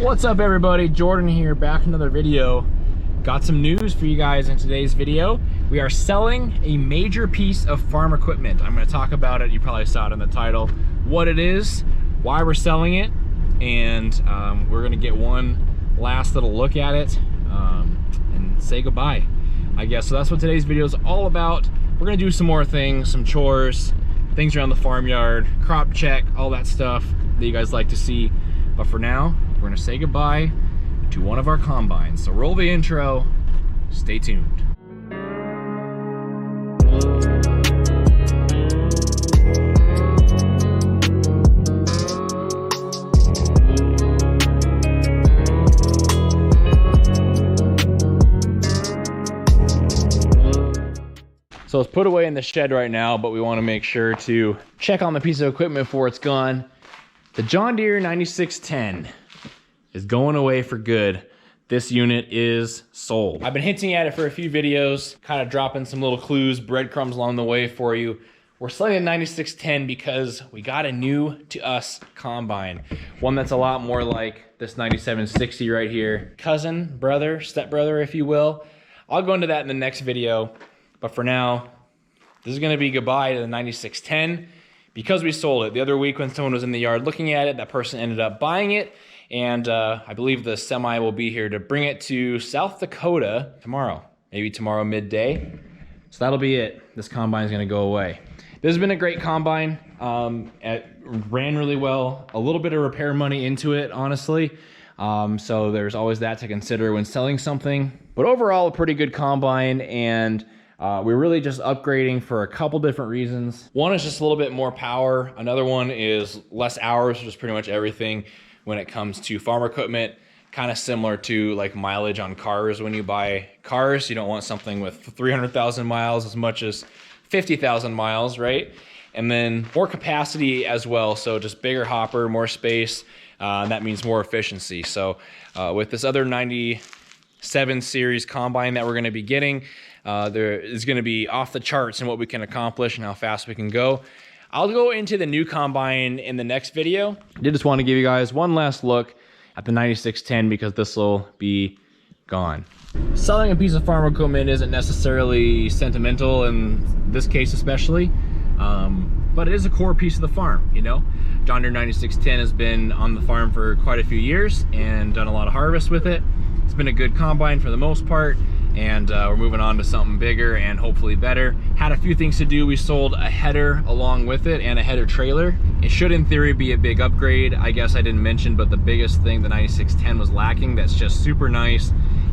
What's up everybody, Jordan here, back with another video. Got some news for you guys in today's video. We are selling a major piece of farm equipment. I'm going to talk about it, you probably saw it in the title, what it is, why we're selling it, and we're going to get one last little look at it and say goodbye, I guess. So that's what today's video is all about. We're going to do some more things, some chores, things around the farmyard, crop check, all that stuff that you guys like to see. But for now, we're gonna say goodbye to one of our combines. So roll the intro, stay tuned. So it's put away in the shed right now, but we wanna make sure to check on the piece of equipment before it's gone. The John Deere 9610 is going away for good. This unit is sold. I've been hinting at it for a few videos, kind of dropping some little clues, breadcrumbs along the way for you. We're selling a 9610 because we got a new to us combine. One that's a lot more like this 9760 right here. Cousin, brother, stepbrother, if you will. I'll go into that in the next video. But for now, this is gonna be goodbye to the 9610. Because we sold it. The other week when someone was in the yard looking at it, that person ended up buying it, and I believe the semi will be here to bring it to South Dakota tomorrow, maybe tomorrow midday. So that'll be it. This combine is gonna go away. This has been a great combine. It ran really well. A little bit of repair money into it, honestly. So there's always that to consider when selling something. But overall, a pretty good combine, and we're really just upgrading for a couple different reasons. One is just a little bit more power. Another one is less hours, just pretty much everything when it comes to farm equipment. Kind of similar to like mileage on cars. When you buy cars, you don't want something with 300,000 miles as much as 50,000 miles, right? And then more capacity as well. So just bigger hopper, more space, and that means more efficiency. So with this other 97 series combine that we're gonna be getting, there is going to be off the charts in what we can accomplish and how fast we can go. I'll go into the new combine in the next video. I did just want to give you guys one last look at the 9610 because this will be gone. Selling a piece of farm equipment isn't necessarily sentimental in this case especially, but it is a core piece of the farm, you know? John Deere 9610 has been on the farm for quite a few years and done a lot of harvest with it. It's been a good combine for the most part, and we're moving on to something bigger and hopefully better. Had a few things to do. We sold a header along with it and a header trailer. It should in theory be a big upgrade. I guess I didn't mention, but the biggest thing the 9610 was lacking that's just super nice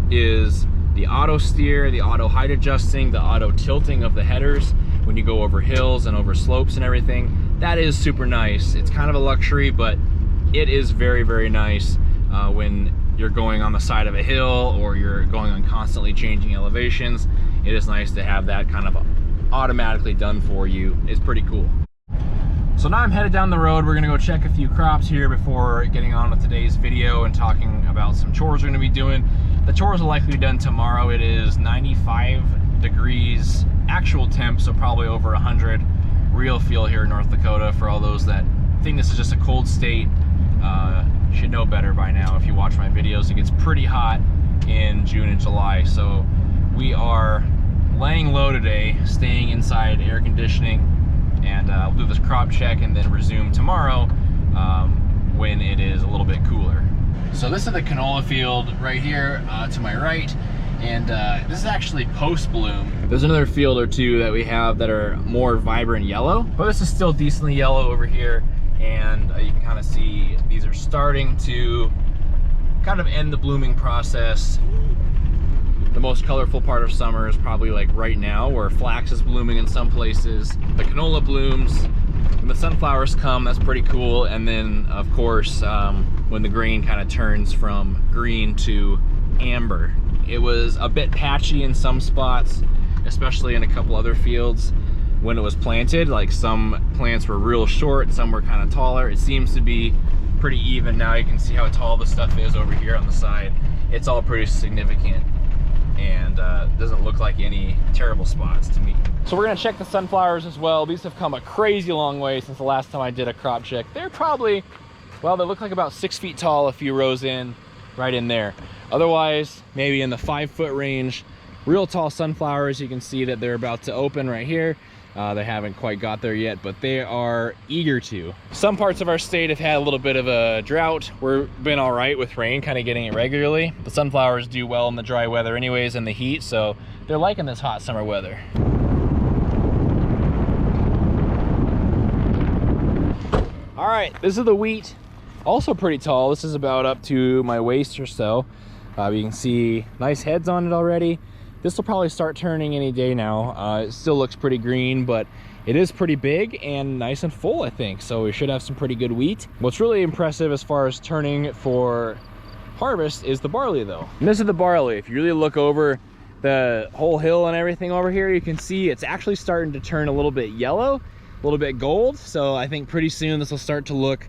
is the auto steer, the auto height adjusting, the auto tilting of the headers when you go over hills and over slopes and everything. That is super nice. It's kind of a luxury, but it is very, very nice when you're going on the side of a hill or you're going on constantly changing elevations. It is nice to have that kind of automatically done for you. It's pretty cool. So now I'm headed down the road. We're gonna go check a few crops here before getting on with today's video and talking about some chores we're gonna be doing. The chores will likely be done tomorrow. It is 95 degrees actual temp, so probably over 100 real feel here in North Dakota. For all those that think this is just a cold state, should know better by now if you watch my videos. It gets pretty hot in June and July, so we are laying low today, staying inside air conditioning, and we'll do this crop check and then resume tomorrow when it is a little bit cooler. So this is the canola field right here to my right, and this is actually post bloom. There's another field or two that we have that are more vibrant yellow, but this is still decently yellow over here. And you can kind of see these are starting to kind of end the blooming process. The most colorful part of summer is probably like right now, where flax is blooming in some places. The canola blooms. When the sunflowers come, that's pretty cool. And then of course, when the grain kind of turns from green to amber. It was a bit patchy in some spots, especially in a couple other fields. When it was planted, like some plants were real short, some were kind of taller. It seems to be pretty even now. You can see how tall the stuff is over here on the side. It's all pretty significant and doesn't look like any terrible spots to me. So we're gonna check the sunflowers as well. These have come a crazy long way since the last time I did a crop check. They're probably Well, they look like about 6 feet tall a few rows in, right in there. Otherwise, maybe in the 5-foot range. Real tall sunflowers. You can see that they're about to open right here. They haven't quite got there yet, but they are eager to. Some parts of our state have had a little bit of a drought. We've been all right with rain, kind of getting it regularly. The sunflowers do well in the dry weather anyways, and the heat, so they're liking this hot summer weather. All right, this is the wheat. Also pretty tall. This is about up to my waist or so. You can see nice heads on it already. This will probably start turning any day now. It still looks pretty green, but it is pretty big and nice and full, I think. So we should have some pretty good wheat. What's really impressive as far as turning for harvest is the barley though. And this is the barley. If you really look over the whole hill and everything over here, you can see it's actually starting to turn a little bit yellow, a little bit gold. So I think pretty soon this will start to look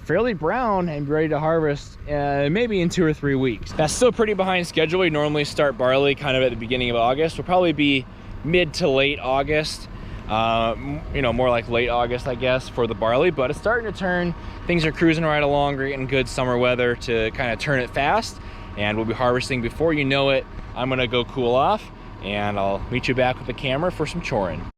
fairly brown and ready to harvest maybe in 2 or 3 weeks. That's still pretty behind schedule. We normally start barley kind of at the beginning of August. We'll probably be mid to late August, you know, more like late August, I guess, for the barley, but it's starting to turn. Things are cruising right along. We're getting good summer weather to kind of turn it fast, and we'll be harvesting before you know it. I'm gonna go cool off, and I'll meet you back with the camera for some choring.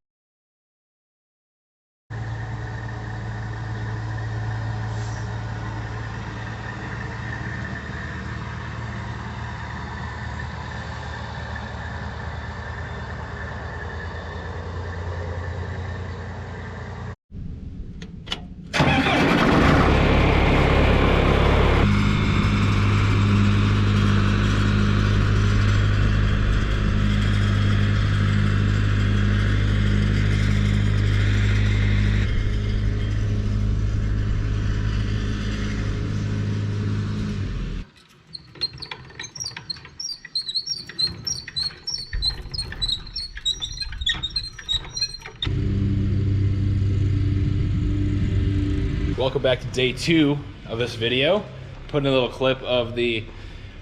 Welcome back to day 2 of this video. Putting a little clip of the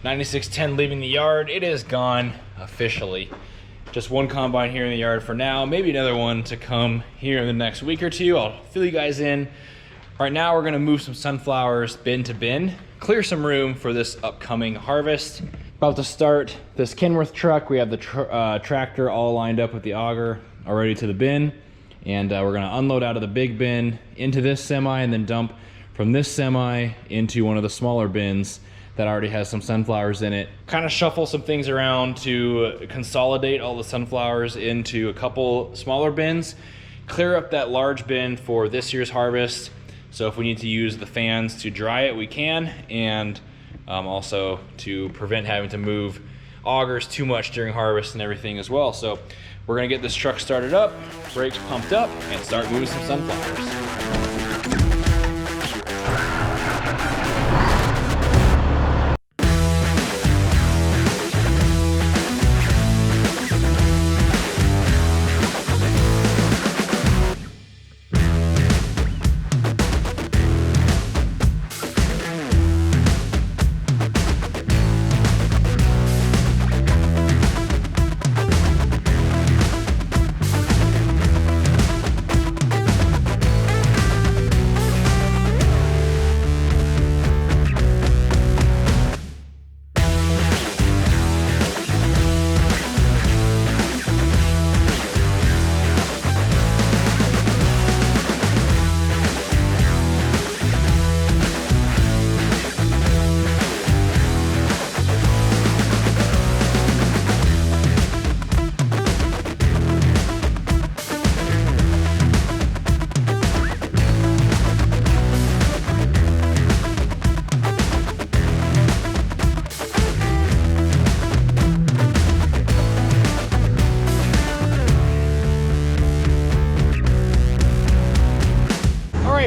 9610 leaving the yard. It is gone officially. Just one combine here in the yard for now, maybe another one to come here in the next week or two. I'll fill you guys in. Right now we're gonna move some sunflowers bin to bin, clear some room for this upcoming harvest. About to start this Kenworth truck. We have the tractor all lined up with the auger already to the bin. And we're gonna unload out of the big bin into this semi and then dump from this semi into one of the smaller bins that already has some sunflowers in it. Kind of shuffle some things around to consolidate all the sunflowers into a couple smaller bins. Clear up that large bin for this year's harvest. So if we need to use the fans to dry it, we can. And also to prevent having to move augers too much during harvest and everything as well. So we're gonna get this truck started up, brakes pumped up, and start moving some sunflowers.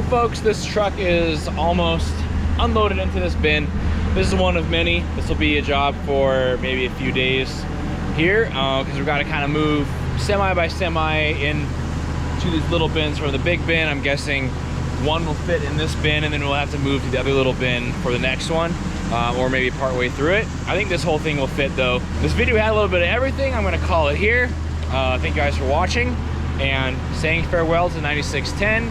Folks, this truck is almost unloaded into this bin. This is one of many. This will be a job for maybe a few days here because we've got to kind of move semi by semi into these little bins from the big bin. I'm guessing one will fit in this bin and then we'll have to move to the other little bin for the next one or maybe part way through it. I think this whole thing will fit though. This video had a little bit of everything. I'm going to call it here. Thank you guys for watching and saying farewell to 9610.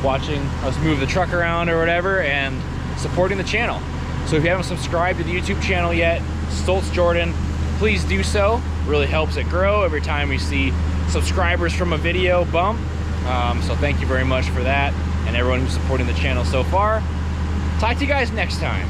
Watching us move the truck around or whatever, and supporting the channel. So if you haven't subscribed to the YouTube channel yet, Stoltz Jordan, please do so. Really helps it grow every time we see subscribers from a video bump. So thank you very much for that, and everyone who's supporting the channel so far. Talk to you guys next time.